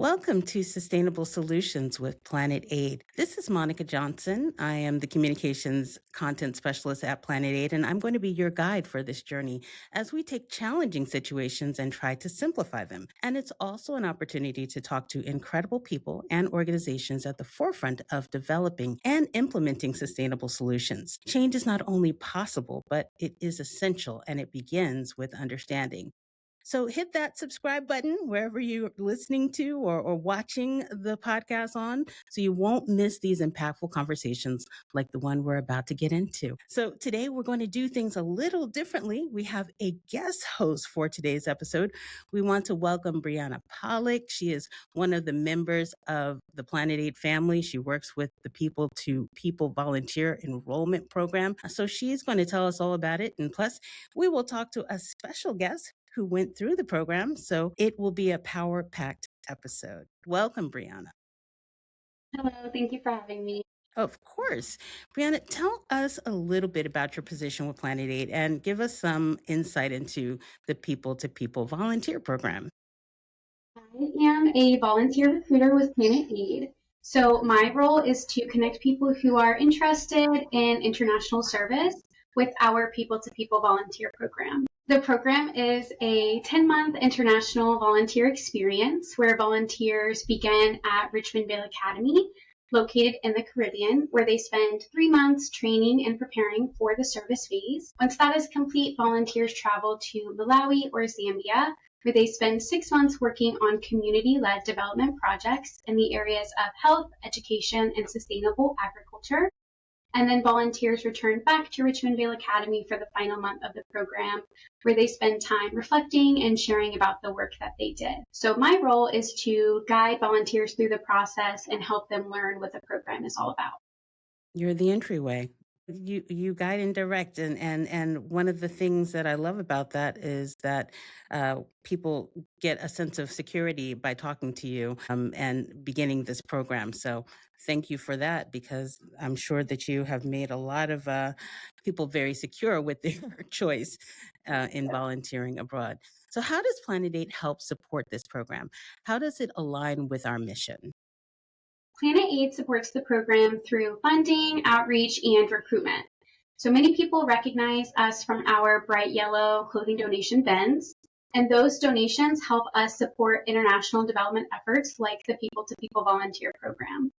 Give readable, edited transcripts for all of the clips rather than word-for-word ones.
Welcome to Sustainable Solutions with Planet Aid. This is Monica Johnson. I am the communications content specialist at Planet Aid, and I'm going to be your guide for this journey as we take challenging situations and try to simplify them. And it's also an opportunity to talk to incredible people and organizations at the forefront of developing and implementing sustainable solutions. Change is not only possible, but it is essential, and it begins with understanding. So hit that subscribe button wherever you're listening to or watching the podcast on so you won't miss these impactful conversations like the one we're about to get into. So today we're going to do things a little differently. We have a guest host for today's episode. We want to welcome Brianna Pollock. She is one of the members of the Planet Aid family. She works with the People to People Volunteer Enrollment Program. So she's going to tell us all about it. And plus, we will talk to a special guest who went through the program. So it will be a power-packed episode. Welcome, Brianna. Hello, thank you for having me. Of course. Brianna, tell us a little bit about your position with Planet Aid and give us some insight into the People to People Volunteer Program. I am a volunteer recruiter with Planet Aid. So my role is to connect people who are interested in international service with our People to People volunteer program. The program is a 10-month international volunteer experience where volunteers begin at Richmond Vale Academy, located in the Caribbean, where they spend 3 months training and preparing for the service phase. Once that is complete, volunteers travel to Malawi or Zambia, where they spend 6 months working on community-led development projects in the areas of health, education, and sustainable agriculture. And then volunteers return back to Richmond Vale Academy for the final month of the program, where they spend time reflecting and sharing about the work that they did. So my role is to guide volunteers through the process and help them learn what the program is all about. You're the entryway. You guide and direct, and one of the things that I love about that is that people get a sense of security by talking to you and beginning this program. So thank you for that, because I'm sure that you have made a lot of people very secure with their choice in volunteering abroad. So how does Planet Aid help support this program? How does it align with our mission? Planet Aid supports the program through funding, outreach, and recruitment. So many people recognize us from our bright yellow clothing donation bins, and those donations help us support international development efforts like the People to People Volunteer Program.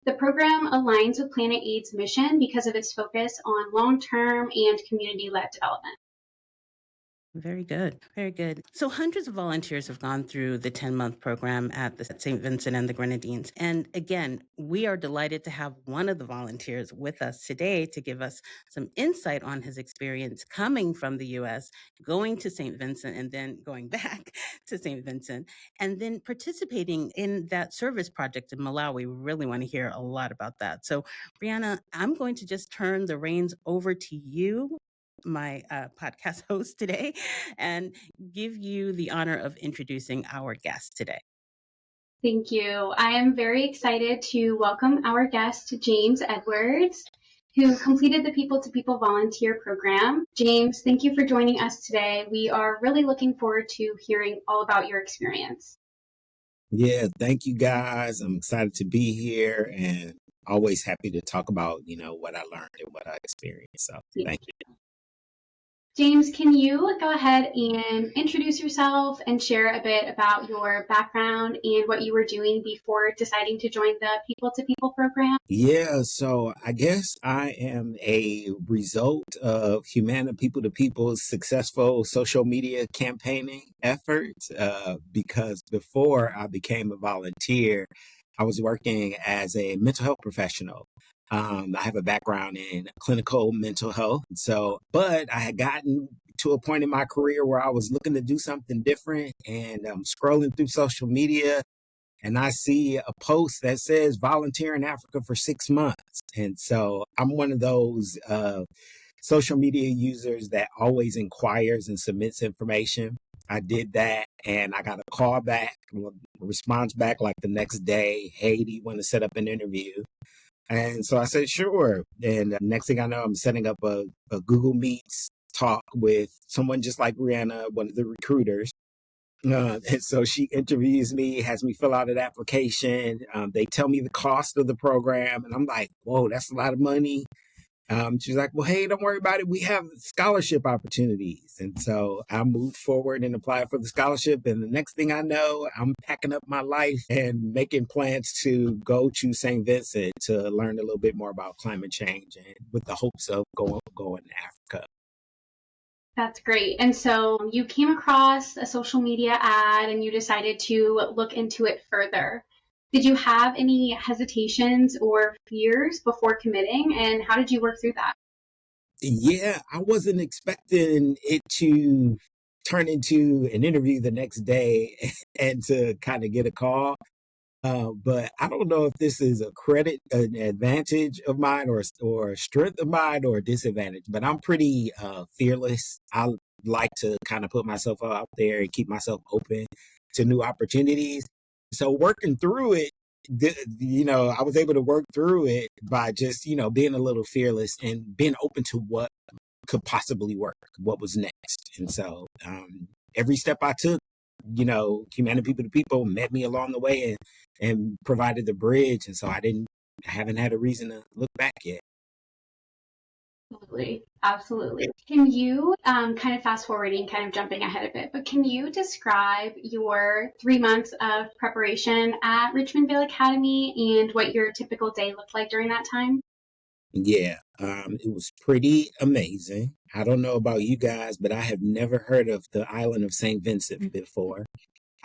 The program aligns with Planet Aid's mission because of its focus on long-term and community-led development. Very good. Very good. So hundreds of volunteers have gone through the 10-month program at the St. Vincent and the Grenadines. And again, we are delighted to have one of the volunteers with us today to give us some insight on his experience coming from the U.S., going to St. Vincent, and then going back to St. Vincent, and then participating in that service project in Malawi. We really want to hear a lot about that. So, Brianna, I'm going to just turn the reins over to you, my podcast host today, and give you the honor of introducing our guest today. Thank you. I am very excited to welcome our guest, James Edwards, who completed the People to People Volunteer Program. James, thank you for joining us today. We are really looking forward to hearing all about your experience. Yeah, thank you guys. I'm excited to be here and always happy to talk about, what I learned and what I experienced. So thank you. James, can you go ahead and introduce yourself and share a bit about your background and what you were doing before deciding to join the People to People program? Yeah, so I guess I am a result of Humana People to People's successful social media campaigning efforts because before I became a volunteer, I was working as a mental health professional. I have a background in clinical mental health. But I had gotten to a point in my career where I was looking to do something different, and I'm scrolling through social media and I see a post that says volunteer in Africa for 6 months. And so I'm one of those social media users that always inquires and submits information. I did that and I got a call back, response back like the next day. Hey, do you want to set up an interview? And so I said, sure. And next thing I know, I'm setting up a Google Meets talk with someone just like Rihanna, one of the recruiters. And so she interviews me, has me fill out an application. They tell me the cost of the program, and I'm like, whoa, that's a lot of money. She's like, well, hey, don't worry about it. We have scholarship opportunities. And so I moved forward and applied for the scholarship. And the next thing I know, I'm packing up my life and making plans to go to St. Vincent to learn a little bit more about climate change and with the hopes of going to Africa. That's great. And so you came across a social media ad and you decided to look into it further. Did you have any hesitations or fears before committing, and how did you work through that? Yeah, I wasn't expecting it to turn into an interview the next day and to kind of get a call. But I don't know if this is an advantage of mine, or a strength of mine, or a disadvantage. But I'm pretty fearless. I like to kind of put myself out there and keep myself open to new opportunities. So working through it, I was able to work through it by just being a little fearless and being open to what could possibly work, what was next. And so every step I took, humanity people to people met me along the way and provided the bridge. And so I haven't had a reason to look back yet. Absolutely. Absolutely. Can you, kind of fast forwarding, kind of jumping ahead a bit, but can you describe your 3 months of preparation at Richmond Vale Academy and what your typical day looked like during that time? Yeah, it was pretty amazing. I don't know about you guys, but I have never heard of the island of St. Vincent before.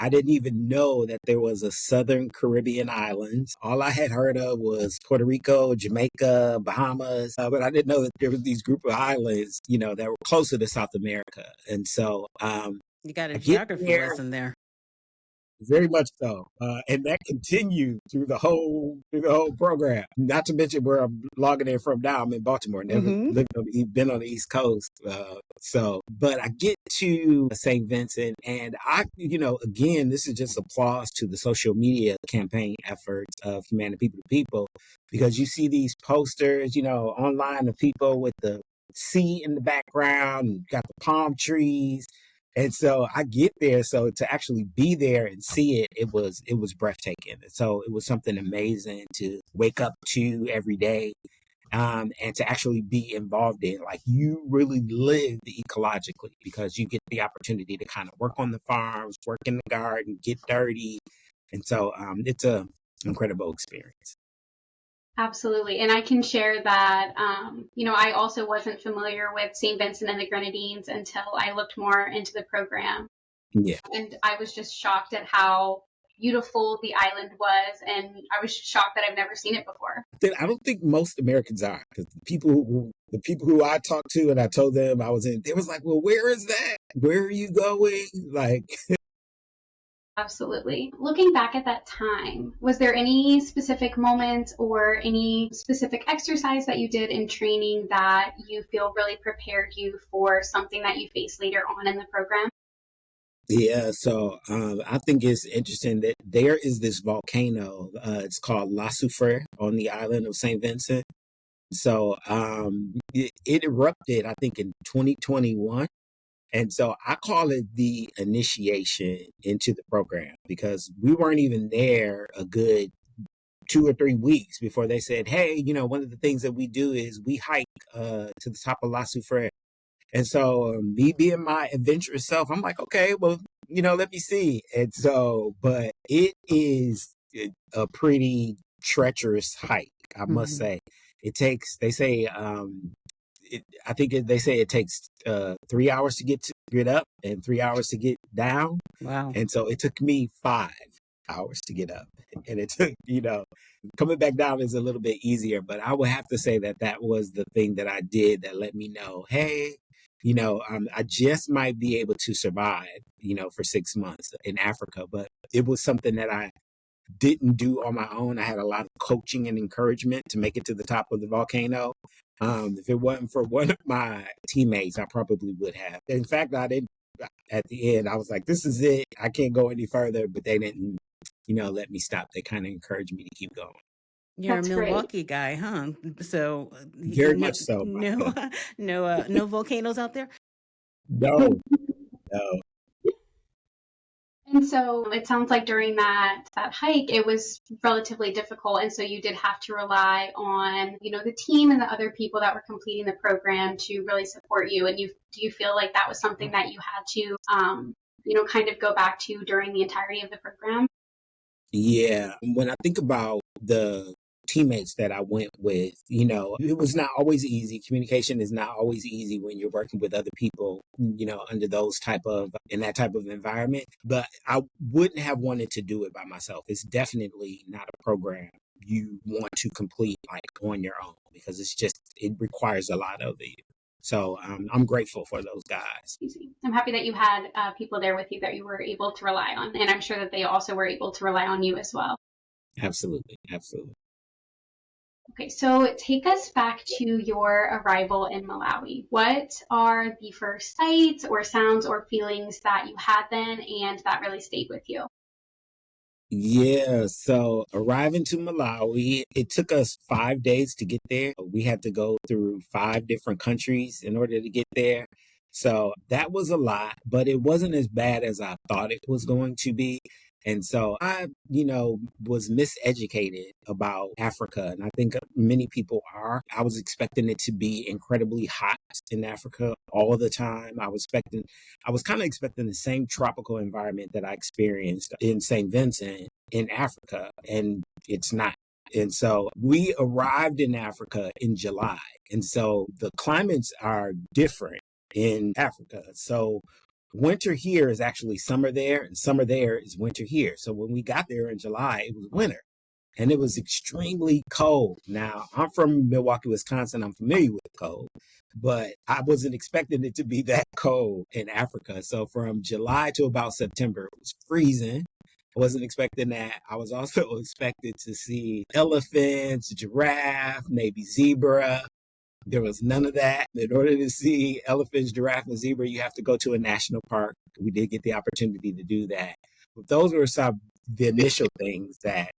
I didn't even know that there was a Southern Caribbean islands. All I had heard of was Puerto Rico, Jamaica, Bahamas, but I didn't know that there was these group of islands, that were closer to South America. And so You got a I get geography there. lesson there. Very much so, and that continued through the whole program. Not to mention where I'm logging in from now. I'm in Baltimore. Never Mm-hmm. been on the East Coast. But I get to St. Vincent, and again, this is just applause to the social media campaign efforts of Humanity People to People, because you see these posters, online of people with the sea in the background, and got the palm trees. And so I get there. So to actually be there and see it, it was breathtaking. So it was something amazing to wake up to every day, and to actually be involved in. Like, you really live ecologically, because you get the opportunity to kind of work on the farms, work in the garden, get dirty. And so it's a incredible experience. Absolutely. And I can share that, I also wasn't familiar with St. Vincent and the Grenadines until I looked more into the program. Yeah. And I was just shocked at how beautiful the island was. And I was shocked that I've never seen it before. I don't think most Americans are, because the people who I talked to and I told them I was in, they was like, well, where is that? Where are you going? Like, Absolutely. Looking back at that time, was there any specific moment or any specific exercise that you did in training that you feel really prepared you for something that you face later on in the program? yeah, so I think it's interesting that there is this volcano. It's called La Soufrière on the island of St. Vincent. So it erupted, I think, in 2021. And so I call it the initiation into the program, because we weren't even there a good 2 or 3 weeks before they said, hey, one of the things that we do is we hike to the top of La Soufrière. And so me being my adventurous self, I'm like, okay, well, let me see. And so, but it is a pretty treacherous hike, I must Mm-hmm. say. They say, they say it takes 3 hours to get up and 3 hours to get down. Wow. And so it took me 5 hours to get up, and it took, coming back down is a little bit easier. But I would have to say that that was the thing that I did that let me know, hey, I just might be able to survive, for 6 months in Africa. But it was something that I didn't do on my own. I had a lot of coaching and encouragement to make it to the top of the volcano. If it wasn't for one of my teammates, I probably would have. In fact, I didn't. At the end, I was like, "This is it. I can't go any further." But they didn't, let me stop. They kind of encouraged me to keep going. You're a That's great. Milwaukee guy, huh? So Very no, much so. no, no volcanoes out there. No, no. And so it sounds like during that hike, it was relatively difficult. And so you did have to rely on, the team and the other people that were completing the program to really support you. And do you feel like that was something that you had to, kind of go back to during the entirety of the program? Yeah. When I think about the teammates that I went with, it was not always easy. Communication is not always easy when you're working with other people, under in that type of environment. But I wouldn't have wanted to do it by myself. It's definitely not a program you want to complete like on your own because it requires a lot of you. So I'm grateful for those guys. I'm happy that you had people there with you that you were able to rely on. And I'm sure that they also were able to rely on you as well. Absolutely. Absolutely. Okay, so take us back to your arrival in Malawi. What are the first sights or sounds or feelings that you had then and that really stayed with you? Yeah, so arriving to Malawi, it took us 5 days to get there. We had to go through 5 different countries in order to get there. So that was a lot, but it wasn't as bad as I thought it was going to be. And so I, was miseducated about Africa. And I think many people are. I was expecting it to be incredibly hot in Africa all the time. I was kind of expecting the same tropical environment that I experienced in St. Vincent in Africa, and it's not. And so we arrived in Africa in July. And so the climates are different in Africa. So winter here is actually summer there, and summer there is winter here. So when we got there in July, it was winter and it was extremely cold. Now, I'm from Milwaukee, Wisconsin. I'm familiar with cold, but I wasn't expecting it to be that cold in Africa. So from July to about September, it was freezing. I wasn't expecting that. I was also expected to see elephants, giraffe, maybe zebra. There was none of that. In order to see elephants, giraffe, and zebra, you have to go to a national park. We did get the opportunity to do that. But those were some of the initial things that,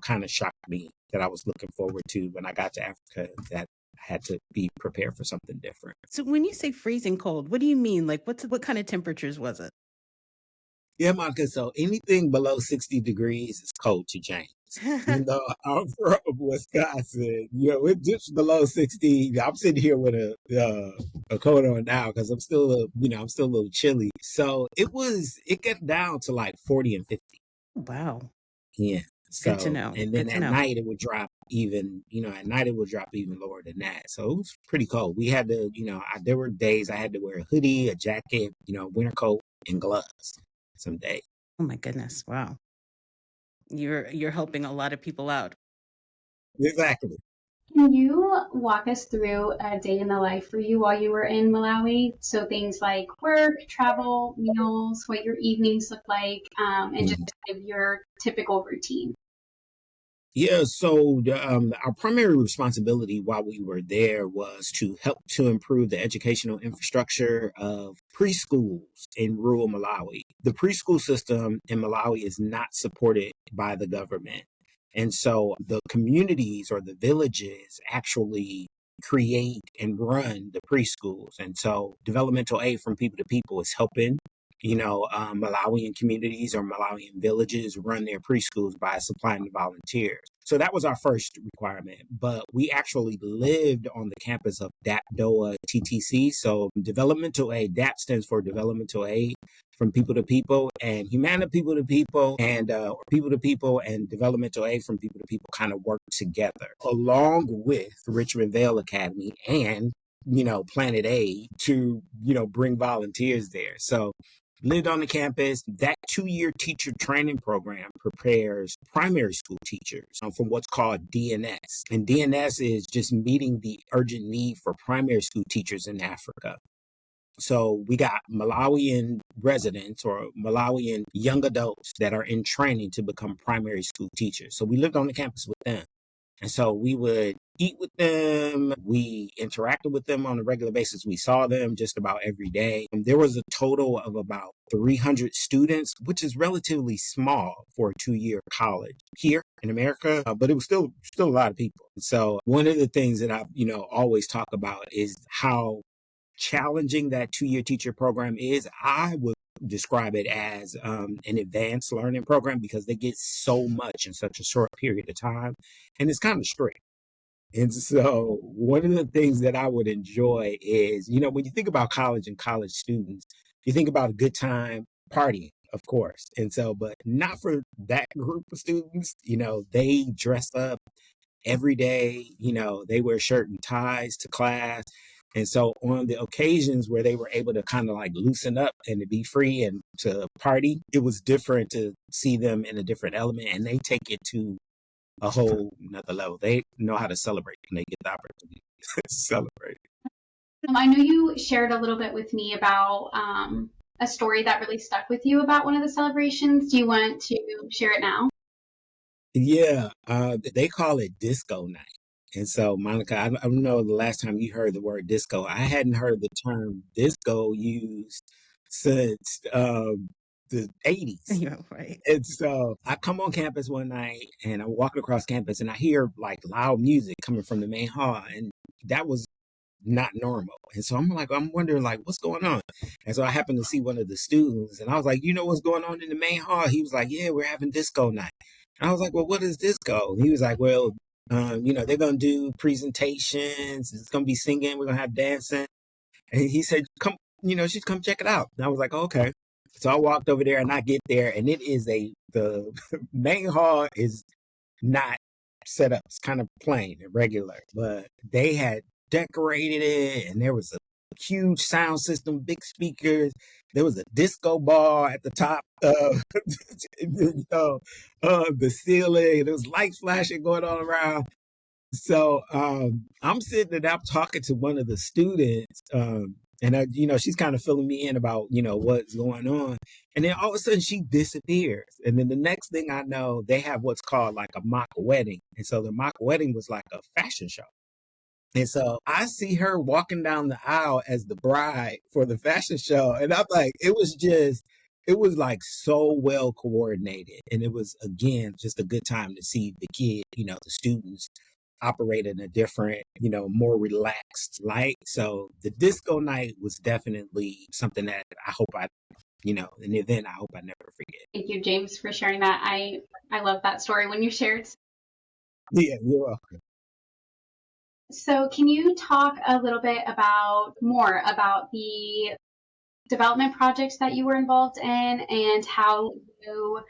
kind of shocked me that I was looking forward to when I got to Africa, that I had to be prepared for something different. So when you say freezing cold, what do you mean? Like what kind of temperatures was it? Yeah, Monica. So anything below 60 degrees is cold to James. I'm from Wisconsin. It dips below 60. I'm sitting here with a coat on now because I'm still a little chilly. So it got down to like 40 and 50. Wow. Yeah. Good to So, know. and then Good to know. night it would drop even, at night it would drop even lower than that. So it was pretty cold. We had to, there were days I had to wear a hoodie, a jacket, winter coat and gloves some days. Oh my goodness. Wow. You're helping a lot of people out. Exactly. Can you walk us through a day in the life for you while you were in Malawi? So things like work, travel, meals, what your evenings look like, and just kind of your typical routine. Yeah, so our primary responsibility while we were there was to help to improve the educational infrastructure of preschools in rural Malawi. The preschool system in Malawi is not supported by the government. And so the communities or the villages actually create and run the preschools. And so developmental aid from people to people is helping Malawian communities or Malawian villages run their preschools by supplying the volunteers. So that was our first requirement. But we actually lived on the campus of DAP-DOA TTC. So developmental aid, DAP stands for developmental aid from people to people, and humana people to people, and or people to people, and developmental aid from people to people kind of work together along with Richmond Vale Academy and Planet Aid to bring volunteers there. So lived on the campus. That 2-year teacher training program prepares primary school teachers from what's called DNS. And DNS is just meeting the urgent need for primary school teachers in Africa. So we got Malawian residents or Malawian young adults that are in training to become primary school teachers. So we lived on the campus with them. And so we would eat with them. We interacted with them on a regular basis. We saw them just about every day. And there was a total of about 300 students, which is relatively small for a 2-year college here in America, but it was still a lot of people. So one of the things that I, always talk about is how challenging that 2-year teacher program is. I was describe it as an advanced learning program because they get so much in such a short period of time, and it's kind of strict. And so one of the things that I would enjoy is, when you think about college and college students, you think about a good time partying, of course. And so, but not for that group of students, they dress up every day, they wear shirt and ties to class. And so on the occasions where they were able to kind of like loosen up and to be free and to party, it was different to see them in a different element, and they take it to a whole another level. They know how to celebrate when they get the opportunity to celebrate. I know you shared a little bit with me about a story that really stuck with you about one of the celebrations. Do you want to share it now? Yeah, they call it disco night. And so, Monica, I don't know the last time you heard the word disco. I hadn't heard the term disco used since the 80s. Yeah, right. And so I come on campus one night and I'm walking across campus and I hear like loud music coming from the main hall. And that was not normal. And so I'm wondering like, what's going on? And so I happened to see one of the students and I was like, you know what's going on in the main hall? He was like, yeah, we're having disco night. And I was like, well, what is disco? And he was like, well, they're going to do presentations. It's going to be singing. We're going to have dancing. And he said, come, just come check it out. And I was like, oh, okay. So I walked over there and I get there and it is the main hall is not set up. It's kind of plain and regular, but they had decorated it and there was a huge sound system, big speakers. There was a disco ball at the top of the ceiling. There was lights flashing going all around. So I'm sitting and I'm talking to one of the students, and she's kind of filling me in about what's going on, and then all of a sudden she disappears, and then the next thing I know, they have what's called like a mock wedding, and so the mock wedding was like a fashion show. And so I see her walking down the aisle as the bride for the fashion show. And I'm like, it was like so well coordinated. And it was, again, just a good time to see the kid, the students operate in a different, more relaxed light. So the disco night was definitely something that an event I hope I never forget. Thank you, James, for sharing that. I love that story when you shared. Yeah, you're welcome. So can you talk a little bit more about the development projects that you were involved in and how you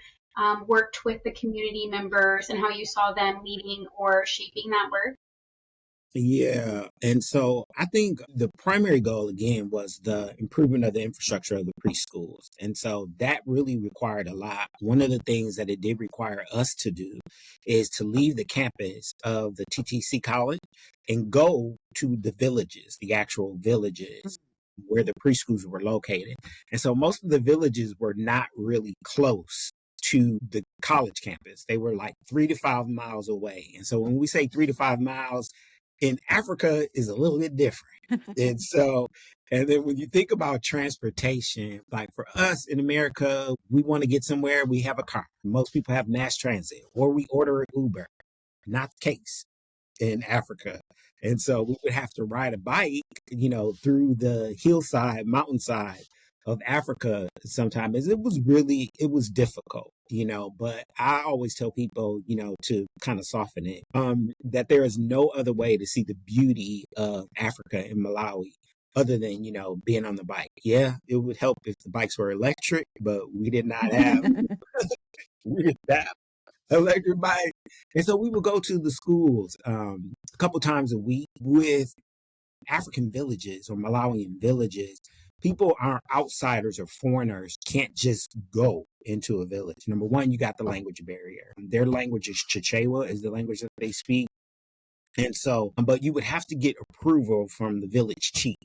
worked with the community members and how you saw them leading or shaping that work? Yeah. And so I think the primary goal, again, was the improvement of the infrastructure of the preschools. And so that really required a lot. One of the things that it did require us to do is to leave the campus of the TTC College and go to the villages, the actual villages where the preschools were located. And so most of the villages were not really close to the college campus. They were like 3 to 5 miles away. And so when we say 3 to 5 miles, in Africa is a little bit different. And then when you think about transportation, like for us in America, we want to get somewhere, we have a car. Most people have mass transit or we order an Uber. Not the case in Africa. And so we would have to ride a bike, through the hillside, mountainside of Africa sometimes. It was difficult, but I always tell people, to kind of soften it, that there is no other way to see the beauty of Africa and Malawi other than, being on the bike. Yeah, it would help if the bikes were electric, but we did not have, we did not have electric bike. And so we would go to the schools a couple times a week with African villages or Malawian villages. People are outsiders or foreigners can't just go into a village. Number one, you got the language barrier. Their language is Chichewa, is the language that they speak. And so, but you would have to get approval from the village chief.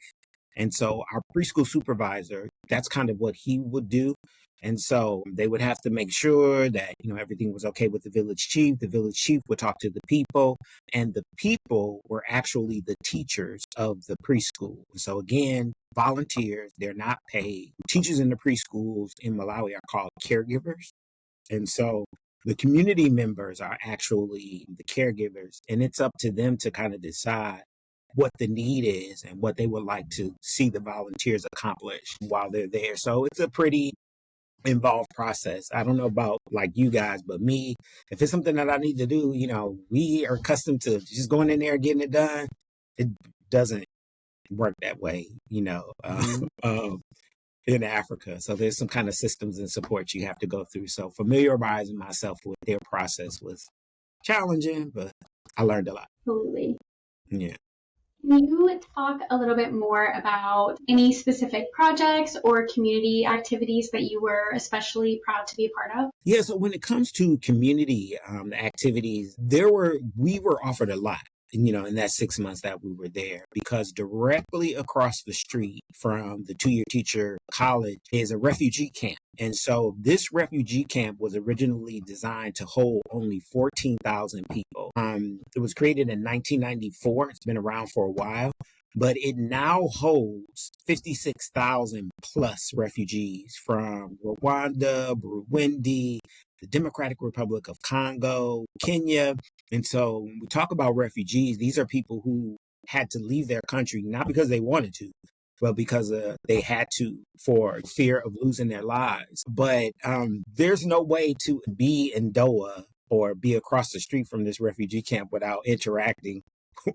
And so our preschool supervisor, that's kind of what he would do. And so they would have to make sure that, everything was okay with the village chief. The village chief would talk to the people, and the people were actually the teachers of the preschool. So again, volunteers, they're not paid. Teachers in the preschools in Malawi are called caregivers. And so the community members are actually the caregivers, and it's up to them to kind of decide what the need is and what they would like to see the volunteers accomplish while they're there. So it's a pretty involved process. I don't know about like you guys, but me, if it's something that I need to do, we are accustomed to just going in there and getting it done. It doesn't work that way, in Africa. So there's some kind of systems and support you have to go through. So familiarizing myself with their process was challenging, but I learned a lot. Absolutely. Yeah. Can you talk a little bit more about any specific projects or community activities that you were especially proud to be a part of? Yeah, so when it comes to community activities, we were offered a lot, in that 6 months that we were there, because directly across the street from the two-year teacher college is a refugee camp. And so this refugee camp was originally designed to hold only 14,000 people. It was created in 1994. It's been around for a while, but it now holds 56,000 plus refugees from Rwanda, Burundi, the Democratic Republic of Congo, Kenya. And so when we talk about refugees, these are people who had to leave their country, not because they wanted to, but because they had to for fear of losing their lives. But there's no way to be in Doha or be across the street from this refugee camp without interacting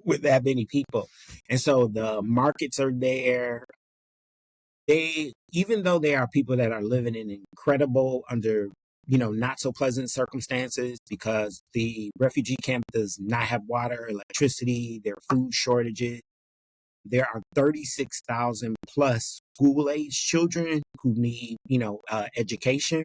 with that many people. And so the markets are there. Even though they are people that are living in incredible under not so pleasant circumstances, because the refugee camp does not have water, electricity, there are food shortages. There are 36,000 plus school age children who need, education.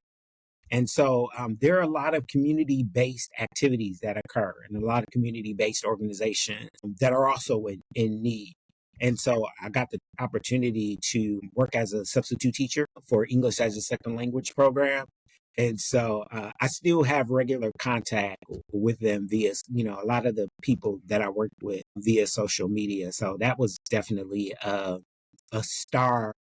And so there are a lot of community-based activities that occur and a lot of community-based organizations that are also in need. And so I got the opportunity to work as a substitute teacher for English as a second language program. And so I still have regular contact with them via, a lot of the people that I worked with via social media. So that was definitely a star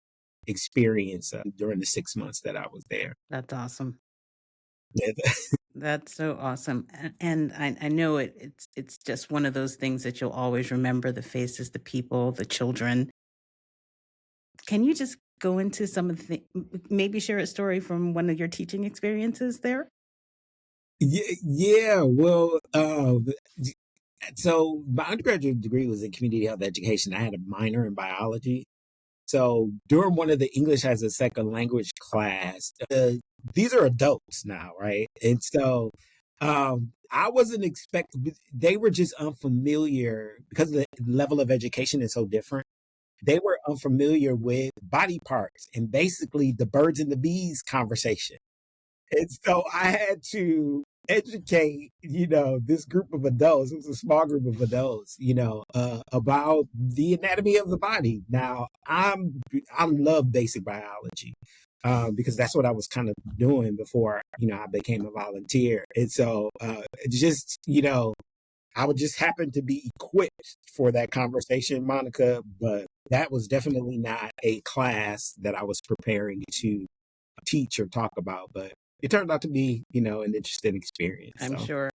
experience during the 6 months that I was there. That's awesome. Yeah. That's so awesome. And I know it's just one of those things that you'll always remember, the faces, the people, the children. Can you just go into some of the maybe share a story from one of your teaching experiences there? Yeah. Well, so my undergraduate degree was in community health education. I had a minor in biology. So during one of the English as a second language class, these are adults now, right? And so I wasn't expecting, they were just unfamiliar because the level of education is so different. They were unfamiliar with body parts and basically the birds and the bees conversation. And so I had to educate, this group of adults, it was a small group of adults, about the anatomy of the body. Now, I love basic biology because that's what I was kind of doing before, I became a volunteer. And so just, I would just happen to be equipped for that conversation, Monica, but that was definitely not a class that I was preparing to teach or talk about. But it turned out to be, an interesting experience. I'm sure.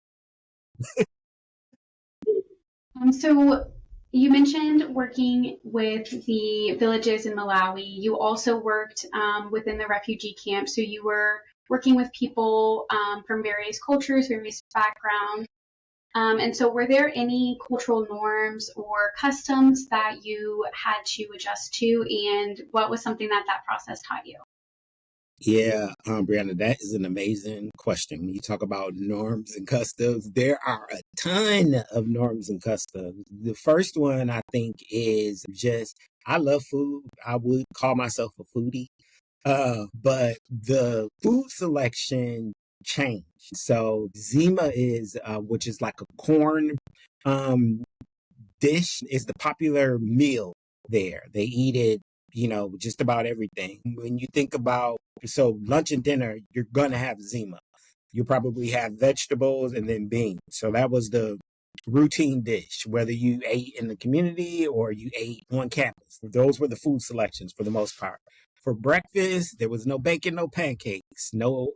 So you mentioned working with the villages in Malawi. You also worked within the refugee camp. So you were working with people from various cultures, various backgrounds. And so were there any cultural norms or customs that you had to adjust to? And what was something that process taught you? Yeah, Brianna, that is an amazing question. When you talk about norms and customs, there are a ton of norms and customs. The first one I think is just, I love food. I would call myself a foodie. But the food selection changed. So Zima is, which is like a corn dish, is the popular meal there. They eat it, just about everything. When you think about, so lunch and dinner, you're going to have Zima. You probably have vegetables and then beans. So that was the routine dish, whether you ate in the community or you ate on campus. Those were the food selections for the most part. For breakfast, there was no bacon, no pancakes, no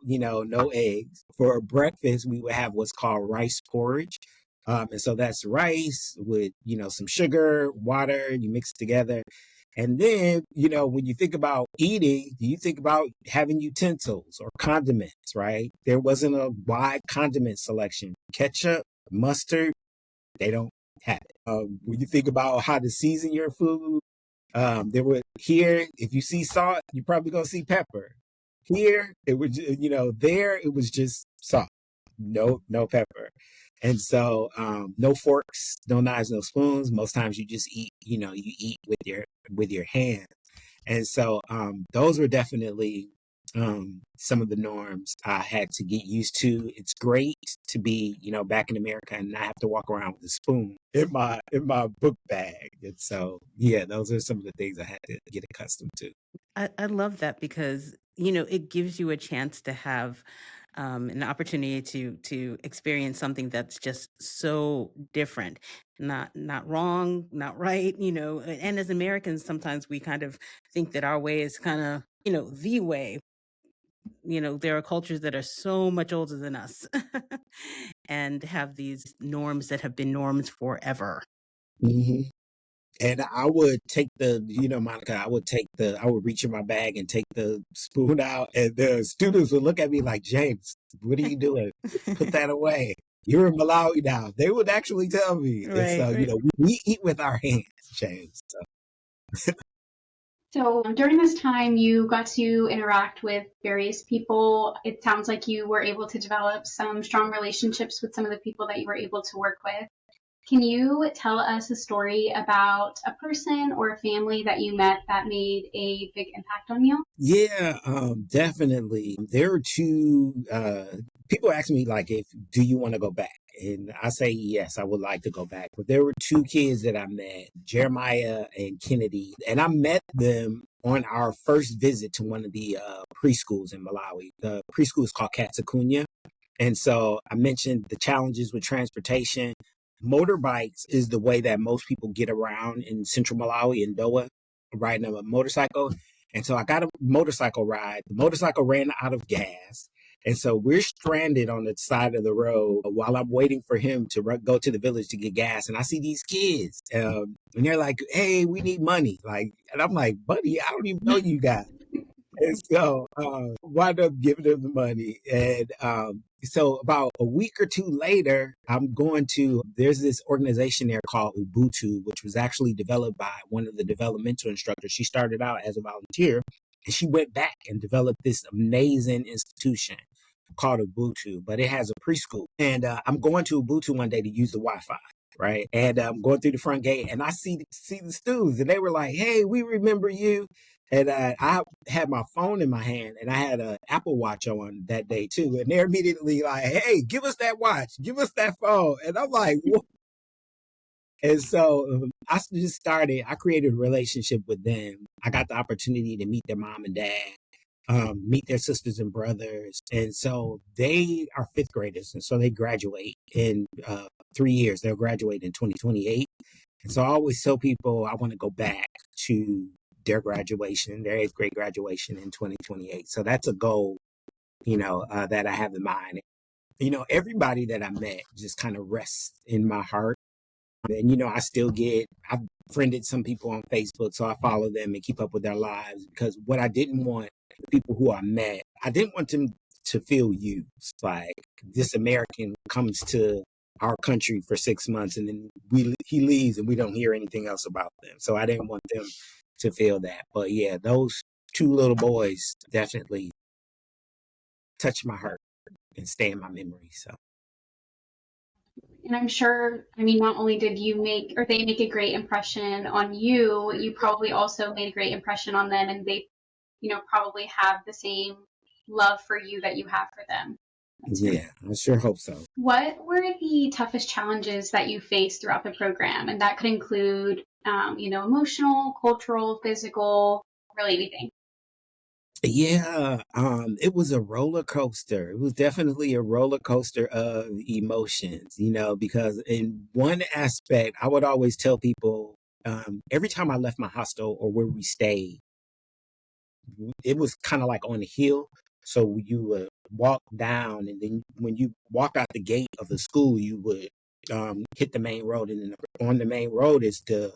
eggs. For breakfast, we would have what's called rice porridge. And so that's rice with, some sugar, water, you mix it together. And then, when you think about eating, you think about having utensils or condiments, right? There wasn't a wide condiment selection. Ketchup, mustard, they don't have it. When you think about how to season your food, there were here, if you see salt, you're probably gonna see pepper. Here, it was, there it was just salt, no pepper. And so, no forks, no knives, no spoons. Most times you just eat, you eat with your hands. And so, those were definitely some of the norms I had to get used to. It's great to be, back in America and not have to walk around with a spoon in my book bag. And so, yeah, those are some of the things I had to get accustomed to. I love that because, it gives you a chance to have an opportunity to experience something that's just so different, not wrong, not right, and as Americans, sometimes we kind of think that our way is kind of, the way. There are cultures that are so much older than us and have these norms that have been norms forever. Hmm. And I would take Monica, I would reach in my bag and take the spoon out, and the students would look at me like, James, what are you doing? Put that away. You're in Malawi now. They would actually tell me. And Right, so, right. we eat with our hands, James. So, So during this time, you got to interact with various people. It sounds like you were able to develop some strong relationships with some of the people that you were able to work with. Can you tell us a story about a person or a family that you met that made a big impact on you? yeah, definitely. There are two people ask me like, if do you want to go back? And I say yes, I would like to go back. But there were two kids that I met, Jeremiah and Kennedy, and I met them on our first visit to one of the preschools in Malawi. The preschool is called Katsakunya. And so I mentioned the challenges with transportation. Motorbikes is the way that most people get around in central Malawi and Doha, riding a motorcycle. And so I got a motorcycle ride. The motorcycle ran out of gas. And so we're stranded on the side of the road while I'm waiting for him to go to the village to get gas. And I see these kids, and they're like, "Hey, we need money." And I'm like, "Buddy, I don't even know you guys." And so wound up giving them the money. And so about a week or two later, there's this organization there called Ubuntu, which was actually developed by one of the developmental instructors. She started out as a volunteer and she went back and developed this amazing institution called Ubuntu, but it has a preschool. And I'm going to Ubuntu one day to use the Wi-Fi. Right. And I'm going through the front gate and I see the students and they were like, "Hey, we remember you." And I had my phone in my hand and I had an Apple Watch on that day too. And they're immediately like, "Hey, give us that watch, give us that phone." And I'm like, "What?" And so I created a relationship with them. I got the opportunity to meet their mom and dad, meet their sisters and brothers. And so they are fifth graders. And so they graduate in 3 years. They'll graduate in 2028. And so I always tell people I want to go back to their graduation, their eighth grade graduation in 2028. So that's a goal, that I have in mind. Everybody that I met just kind of rests in my heart. And, I've friended some people on Facebook, so I follow them and keep up with their lives because what I didn't want, the people who I met, I didn't want them to feel used. Like this American comes to our country for 6 months and then he leaves and we don't hear anything else about them. So I didn't want them to feel that. But yeah, those two little boys definitely touch my heart and stay in my memory. So And I'm sure, I mean, not only did you make or they make a great impression on you, you probably also made a great impression on them, and they, probably have the same love for you that you have for them. That's yeah, I sure hope so. What were the toughest challenges that you faced throughout the program? And that could include, emotional, cultural, physical, really anything. Yeah, it was a roller coaster. It was definitely a roller coaster of emotions, because in one aspect, I would always tell people, every time I left my hostel or where we stayed, it was kind of like on a hill. So you would walk down, and then when you walk out the gate of the school, you would hit the main road, and then on the main road is the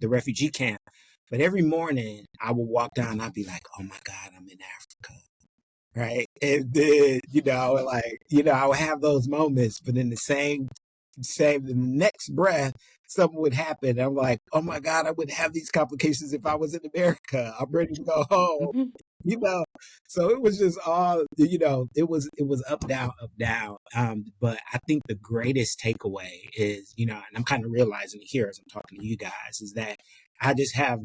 refugee camp. But every morning I would walk down, I'd be like, "Oh my God, I'm in Africa." Right. And then, I would have those moments, but in the same the next breath, something would happen. I'm like, oh my God, I wouldn't have these complications if I was in America. I'm ready to go home. Mhm. you know so it was just all, it was up down, up down. But I think the greatest takeaway is, and I'm kind of realizing it here as I'm talking to you guys, is that I just have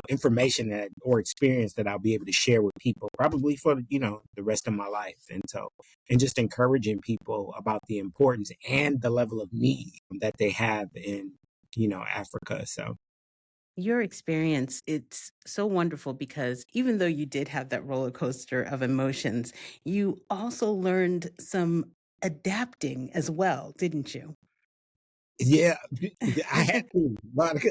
information that or experience that I'll be able to share with people probably for the rest of my life. And just encouraging people about the importance and the level of need that they have in Africa. So Your experience, it's so wonderful because even though you did have that roller coaster of emotions, you also learned some adapting as well, didn't you? yeah, I had to, Monica.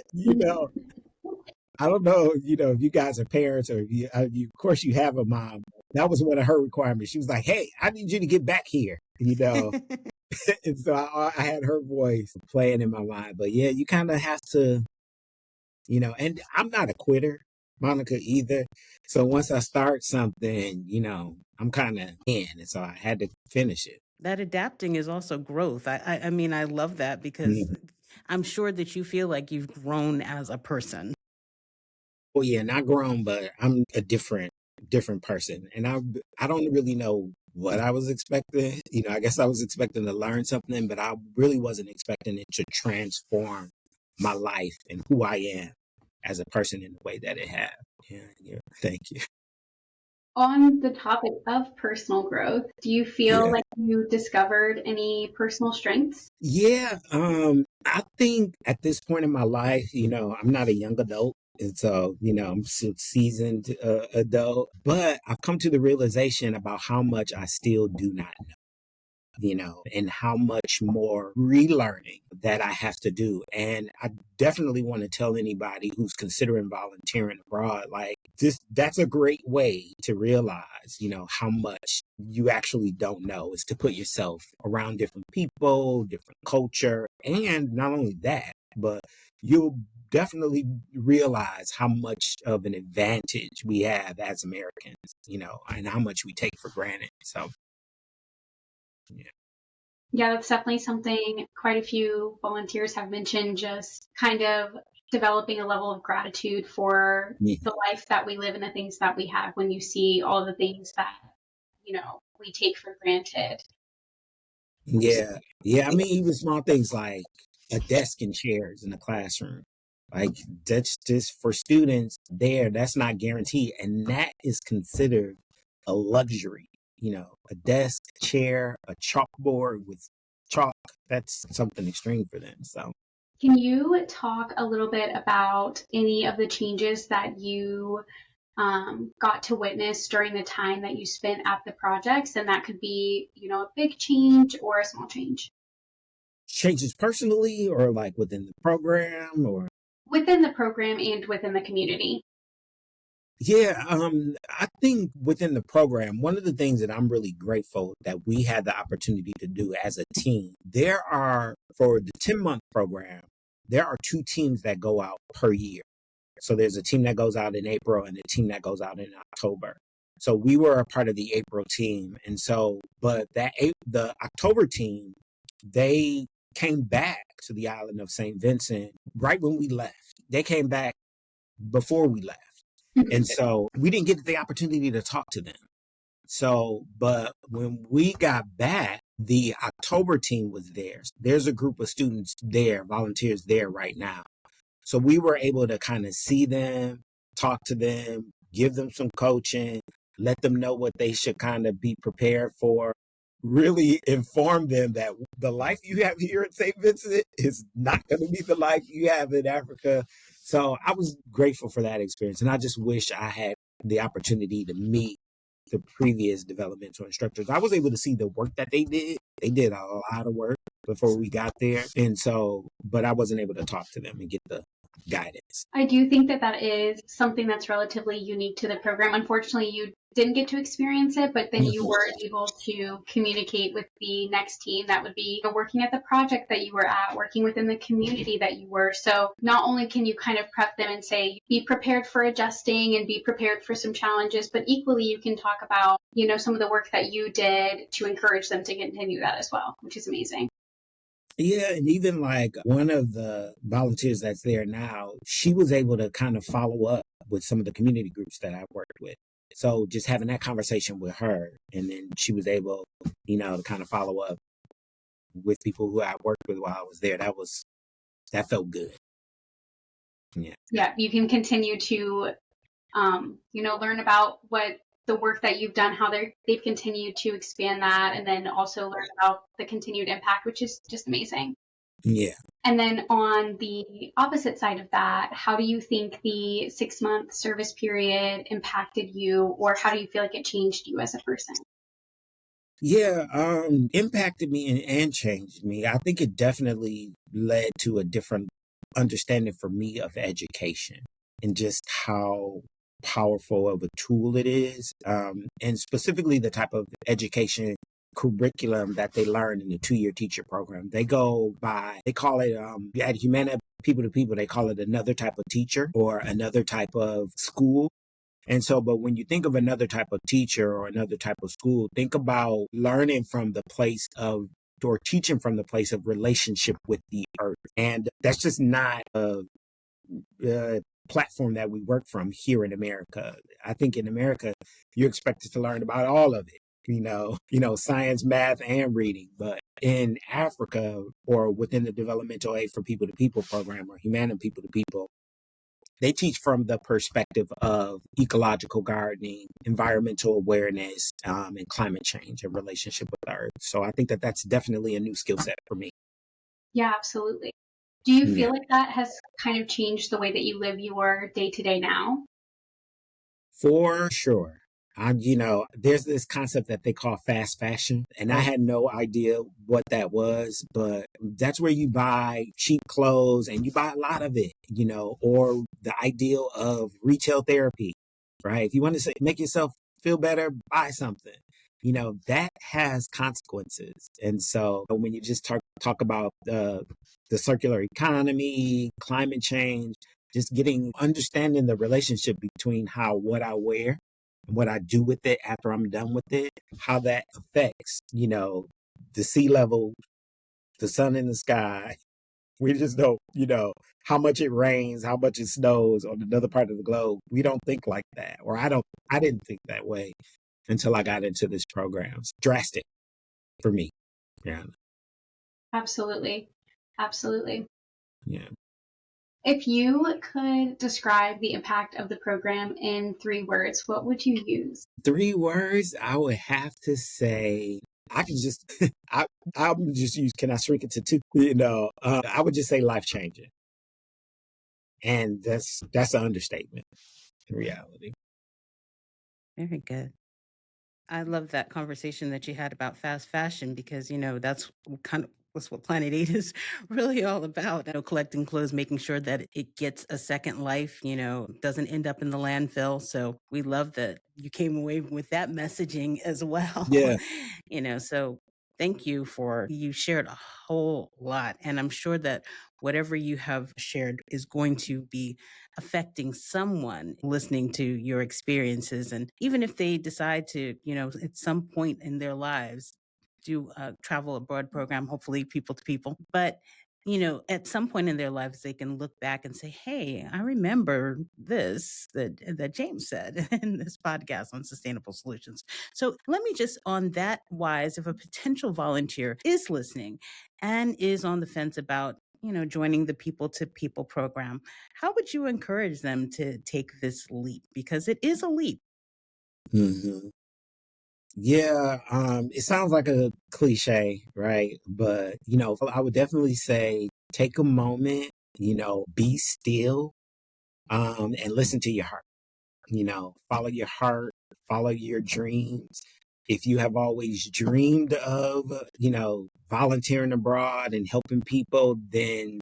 I don't know, if you guys are parents, or of course you have a mom. That was one of her requirements. She was like, "Hey, I need you to get back here," and so I had her voice playing in my mind. But yeah, you kind of have to, and I'm not a quitter, Monica, either. So once I start something, I'm kind of in, and so I had to finish it. That adapting is also growth. I mean, I love that because Mhm. I'm sure that you feel like you've grown as a person. Oh yeah, not grown, but I'm a different person, and I don't really know what I was expecting. I guess I was expecting to learn something, but I really wasn't expecting it to transform my life and who I am as a person in the way that it has. Yeah, yeah. Thank you. On the topic of personal growth, do you feel Yeah. like you discovered any personal strengths? Yeah, I think at this point in my life, I'm not a young adult. And so, I'm a seasoned adult, but I've come to the realization about how much I still do not and how much more relearning that I have to do. And I definitely want to tell anybody who's considering volunteering abroad, like that's a great way to realize, how much you actually don't know, is to put yourself around different people, different culture. And not only that, but you'll definitely realize how much of an advantage we have as Americans, and how much we take for granted. So, yeah. Yeah, that's definitely something quite a few volunteers have mentioned, just kind of developing a level of gratitude for the life that we live and the things that we have when you see all the things that, we take for granted. Yeah. Yeah. I mean, even small things like a desk and chairs in the classroom. Like that's just for students there, that's not guaranteed. And that is considered a luxury. A desk, chair, a chalkboard with chalk, that's something extreme for them. So Can you talk a little bit about any of the changes that you got to witness during the time that you spent at the projects? And that could be, a big change or a small change changes personally or like within the program or within the program and within the community. yeah, I think within the program, one of the things that I'm really grateful that we had the opportunity to do as a team, there are, for the 10-month program, there are two teams that go out per year. So there's a team that goes out in April and a team that goes out in October. So we were a part of the April team. And so, but the October team, they came back to the island of St. Vincent right when we left. They came back before we left. And so we didn't get the opportunity to talk to them. So, but when we got back, the October team was there. There's a group of students there, volunteers there right now. So we were able to kind of see them, talk to them, give them some coaching, let them know what they should kind of be prepared for, really inform them that the life you have here at St. Vincent is not going to be the life you have in Africa. So I was grateful for that experience. And I just wish I had the opportunity to meet the previous developmental instructors. I was able to see the work that they did. They did a lot of work before we got there. And so, but I wasn't able to talk to them and get the guidance. I do think that that is something that's relatively unique to the program. Unfortunately, you didn't get to experience it, but then you were able to communicate with the next team that would be working at the project that you were at, working within the community that you were. So not only can you kind of prep them and say, be prepared for adjusting and be prepared for some challenges, but equally you can talk about, some of the work that you did to encourage them to continue that as well, which is amazing. Yeah, and even like one of the volunteers that's there now, she was able to kind of follow up with some of the community groups that I worked with. So just having that conversation with her, and then she was able, to kind of follow up with people who I worked with while I was there. That felt good. Yeah. Yeah, you can continue to, learn about what the work that you've done, how they've continued to expand that, and then also learn about the continued impact, which is just amazing. Yeah. And then on the opposite side of that, how do you think the 6-month service period impacted you, or how do you feel like it changed you as a person? Yeah, impacted me and changed me. I think it definitely led to a different understanding for me of education and just how powerful of a tool it is, and specifically the type of education curriculum that they learn in the 2-year teacher program. They call it, at Humana People to People, they call it another type of teacher or another type of school. And so, but when you think of another type of teacher or another type of school, think about learning from the place of or teaching from the place of relationship with the earth. And that's just not a platform that we work from here in America. I think in America, you're expected to learn about all of it, science, math, and reading. But in Africa or within the developmental aid for people to people program or Humana People to People, they teach from the perspective of ecological gardening, environmental awareness, and climate change and relationship with the earth. So I think that that's definitely a new skill set for me. Yeah, absolutely. Do you feel Yeah. like that has kind of changed the way that you live your day to day now? For sure. There's this concept that they call fast fashion, and I had no idea what that was, but that's where you buy cheap clothes and you buy a lot of it, or the ideal of retail therapy, right? If you want to make yourself feel better, buy something. That has consequences. And so when you just talk about the circular economy, climate change, just understanding the relationship between what I wear and what I do with it after I'm done with it, how that affects, the sea level, the sun in the sky. We just don't, how much it rains, how much it snows on another part of the globe. We don't think like that. Or I didn't think that way until I got into this program. It's drastic for me. Yeah. Absolutely. Absolutely. Yeah. If you could describe the impact of the program in 3 words, what would you use? 3 words, I would have to say, I can just, I'm just use, can I shrink it to 2? I would just say life changing. And that's an understatement in reality. Very good. I love that conversation that you had about fast fashion because, that's what Planet 8 is really all about. Collecting clothes, making sure that it gets a second life, doesn't end up in the landfill. So we love that you came away with that messaging as well. Yeah. So thank you you shared a whole lot. And I'm sure that whatever you have shared is going to be affecting someone listening to your experiences. And even if they decide to, at some point in their lives, do a travel abroad program, hopefully people to people. But, at some point in their lives, they can look back and say, hey, I remember this that James said in this podcast on sustainable solutions. So let me just, on that wise, if a potential volunteer is listening and is on the fence about, joining the people to people program, how would you encourage them to take this leap? Because it is a leap. Mm-hmm. Yeah, it sounds like a cliche, right? But, I would definitely say take a moment, be still, and listen to your heart, follow your heart, follow your dreams. If you have always dreamed of, volunteering abroad and helping people, then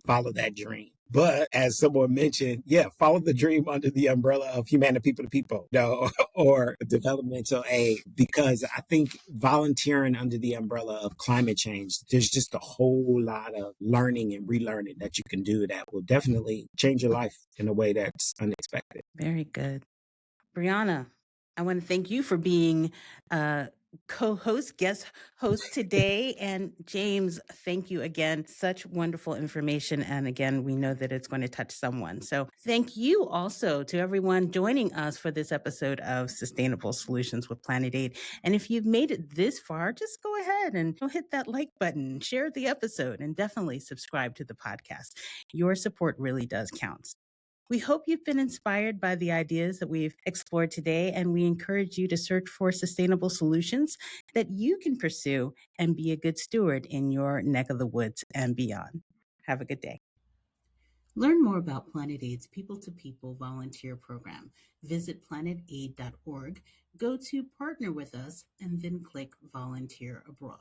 follow that dream. But as someone mentioned, yeah, follow the dream under the umbrella of humanity, people to people, no, or developmental aid, because I think volunteering under the umbrella of climate change, there's just a whole lot of learning and relearning that you can do that will definitely change your life in a way that's unexpected. Very good. Brianna, I want to thank you for being co-host, guest host today. And James, thank you again. Such wonderful information. And again, we know that it's going to touch someone. So thank you also to everyone joining us for this episode of Sustainable Solutions with Planet Aid. And if you've made it this far, just go ahead and hit that like button, share the episode, and definitely subscribe to the podcast. Your support really does count. We hope you've been inspired by the ideas that we've explored today, and we encourage you to search for sustainable solutions that you can pursue and be a good steward in your neck of the woods and beyond. Have a good day. Learn more about Planet Aid's People to People volunteer program. Visit planetaid.org, go to Partner with Us, and then click Volunteer Abroad.